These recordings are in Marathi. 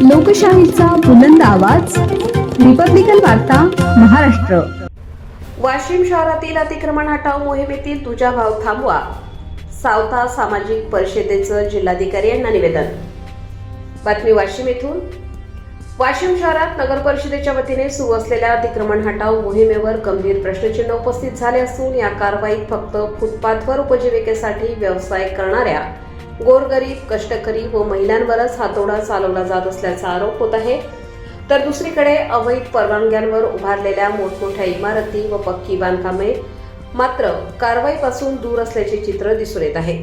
लोकशाहीचा बुलंद आवाज, रिपब्लिकन वार्ता, महाराष्ट्र। वाशिम शहरातील अतिक्रमण हटाव मोहिमेतील तुझा भाव थांबवा, सावता सामाजिक परिषदेचं जिल्हाधिकारी यांना निवेदन। बातमी वाशिम येथून। वाशिम शहरात नगर परिषदेच्या वतीने सुरू असलेल्या अतिक्रमण हटाव मोहिमेवर गंभीर प्रश्नचिन्ह उपस्थित झाले असून या कारवाईत फक्त फुटपाथवर उपजीविकेसाठी व्यवसाय करणाऱ्या गोरगरीब, कष्टकरी व महिलांवरच हातोडा चालवला जात असल्याचा आरोप होत आहे। तर दुसरीकडे अवैध परवानग्यांवर उभारलेल्या मोठमोठ्या इमारती व पक्की बांधकामे मात्र कारवाईपासून दूर असल्याचे चित्र दिसून येत आहे।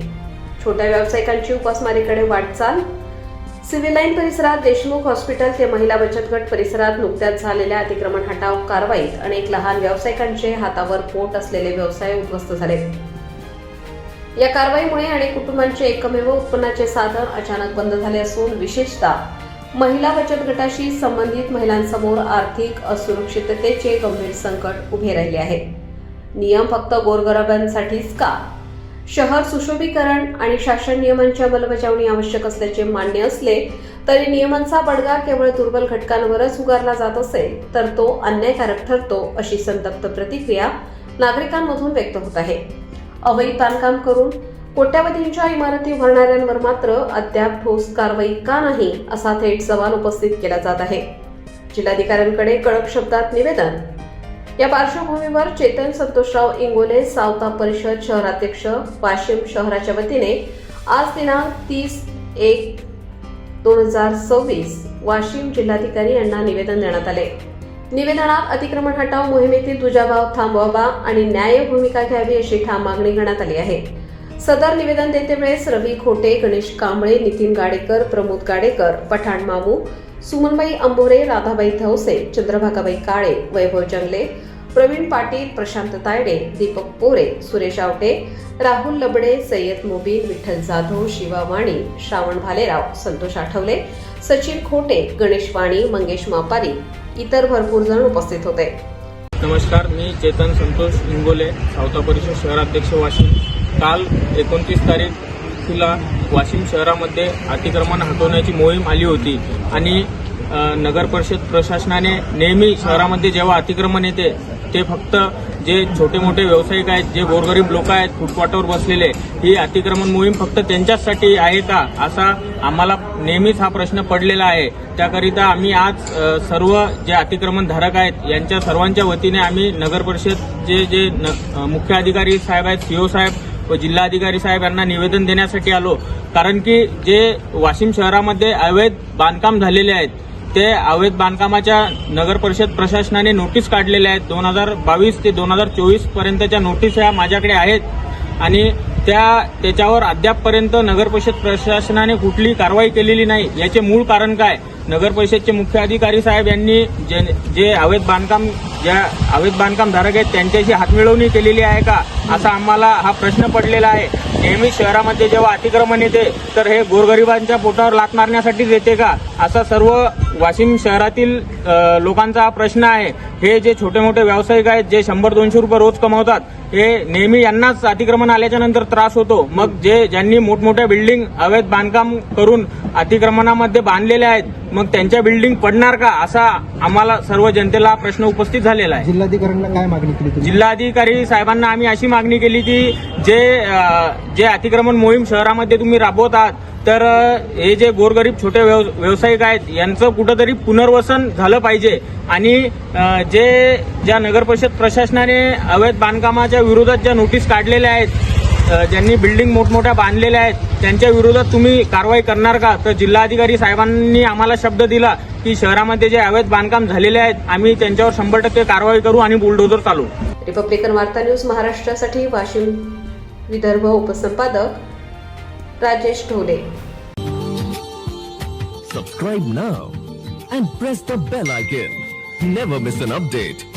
छोट्या व्यावसायिकांची उपासमारीकडे वाटचाल। सिव्हिल लाईन परिसरात, देशमुख हॉस्पिटल ते महिला बचत गट परिसरात नुकत्याच झालेल्या अतिक्रमण हटाव कारवाईत अनेक लहान व्यावसायिकांचे हातावर पोट असलेले व्यवसाय उद्ध्वस्त झाले। या कारवाईमुळे अनेक कुटुंबांचे एकमेव उत्पन्नाचे साधन अचानक बंद झाले असून विशेषतः महिला बचत गटाशी संबंधित महिलांसमोर आर्थिक असुरक्षिततेचे गंभीर संकट उभे राहिले आहे। नियम फक्त गोरगरिबांसाठीच का? शहर सुशोभीकरण आणि शासन नियमांची अंमलबजावणी आवश्यक असल्याचे मान्य असले तरी नियमांचा बडगा केवळ दुर्बल घटकांवरच उगारला जात असेल तर तो अन्यायकारक ठरतो, अशी संतप्त प्रतिक्रिया नागरिकांमधून व्यक्त होत आहे। अवैध बांधकाम करून कोट्यावधींच्या इमारती उभारणाऱ्यांवर मात्र अद्याप ठोस कारवाई का नाही, असा थेट सवाल उपस्थित केला जात आहे। जिल्हाधिकाऱ्यांकडे कडक शब्दात निवेदन। या पार्श्वभूमीवर चेतन संतोषराव इंगोले, सावता परिषद शहराध्यक्ष, वाशिम शहराच्या वतीने आज दिनांक 30/1/2026 वाशिम जिल्हाधिकारी यांना निवेदन देण्यात आले। निवेदनात अतिक्रमण हटाव मोहिमेतील दुजाभाव थांबवावा आणि न्याय भूमिका घ्यावी अशी ठाम मागणी करण्यात आली आहे। सदर निवेदन देते वेळेस रवी खोटे, गणेश कांबळे, नितीन गाडेकर, प्रमोद गाडेकर, पठाण मामू, सुमनबाई अंबोरे, राधाबाई धवसे, चंद्रभागाबाई काळे, वैभव जंगले, प्रवीण पाटील, प्रशांत तायडे, दीपक पोरे, सुरेश आवटे, राहुल लबडे, सय्यद मोबीन, विठ्ठल जाधव, शिवा वाणी, श्रावण भालेराव, संतोष आठवले, सचिन खोटे, गणेश वाणी, मंगेश मापारी इतर भरपूर जण उपस्थित होते। नमस्कार, मी चेतन संतोष इंगोले, सावता परिषद शहराध्यक्ष वाशिम। काल 29 तारीखला वाशिम शहरामध्ये अतिक्रमण हटवण्याची मोहीम आली होती आणि नगर परिषद प्रशासनाने नेहमी शहरामध्ये जेव्हा अतिक्रमण येते ते फक्त जे छोटे मोठे व्यावसायिक आहेत, जे गोरगरीब लोक आहेत फुटपाथवर बसलेले, ही अतिक्रमण मोहीम फक्त त्यांच्यासाठी आहे का, असा आम्हाला नेहमीच हा प्रश्न पडलेला आहे। त्याकरिता आम्ही आज सर्व जे अतिक्रमण धारक आहेत यांच्या सर्वांच्या वतीने आम्ही नगर परिषद जे मुख्य अधिकारी साहेब आहेत, सीओ साहेब व जिल्हाधिकारी साहेब यांना निवेदन देण्यासाठी आलो। कारण की जे वाशिम शहरामध्ये अवैध बांधकाम झालेले आहेत ते अवैध बांधकामाच्या नगर परिषद प्रशासनाने नोटीस काढलेल्या आहेत। 2022 ते 2024 पर्यंतच्या नोटीस ह्या माझ्याकडे आहेत आणि त्याच्यावर अद्यापपर्यंत नगर परिषद प्रशासनाने कुठलीही कारवाई केलेली नाही। याचे मूळ कारण काय? नगर परिषदचे मुख्य अधिकारी साहेब यांनी जे अवैध बांधकाम धारक आहेत त्यांच्याशी हातमिळवणी केलेली आहे का, असा आम्हाला हा प्रश्न पडलेला आहे। नेहमी शहरामध्ये जेव्हा अतिक्रमण येते तर हे गोरगरिबांच्या पोटावर लाथ मारण्यासाठीच येते का, असा सर्व वाशिम शहरातील लोकांचा हा प्रश्न आहे। हे जे छोटे मोठे व्यावसायिक आहेत जे 100-200 रुपये रोज कमावतात, हे नेहमी यांनाच अतिक्रमण आल्याच्या नंतर त्रास होतो। मग ज्यांनी मोठमोठ्या बिल्डिंग अवैध बांधकाम करून अतिक्रमणामध्ये बांधलेल्या आहेत, मग त्यांच्या बिल्डिंग पडणार का, असा आम्हाला सर्व जनतेला प्रश्न उपस्थित झालेला आहे। जिल्हाधिकाऱ्यांना काय मागणी केली? जिल्हाधिकारी साहेबांना आम्ही अशी मागणी केली की जे अतिक्रमण मोहीम शहरामध्ये तुम्ही राबवत आहात तर हे जे गोरगरीब छोटे व्यावसायिक आहेत यांचं कुठंतरी पुनर्वसन झालं पाहिजे आणि ज्या नगर परिषद प्रशासनाने अवैध बांधकामाच्या विरोधात ज्या नोटीस काढलेल्या आहेत, ज्यांनी बिल्डिंग मोठमोठ्या बांधलेल्या आहेत त्यांच्या विरोधात तुम्ही कारवाई करणार का? तर जिल्हाधिकारी साहेबांनी आम्हाला शब्द दिला की शहरामध्ये जे अवैध बांधकाम झालेले आहेत आम्ही त्यांच्यावर 100% कारवाई करू आणि बुलडोझर चालू। रिपब्लिकन वार्ता न्यूज महाराष्ट्रासाठी Washim Vidarbha उपसंपादक Rajesh Dhole. Subscribe now and press the bell icon. Never miss an update.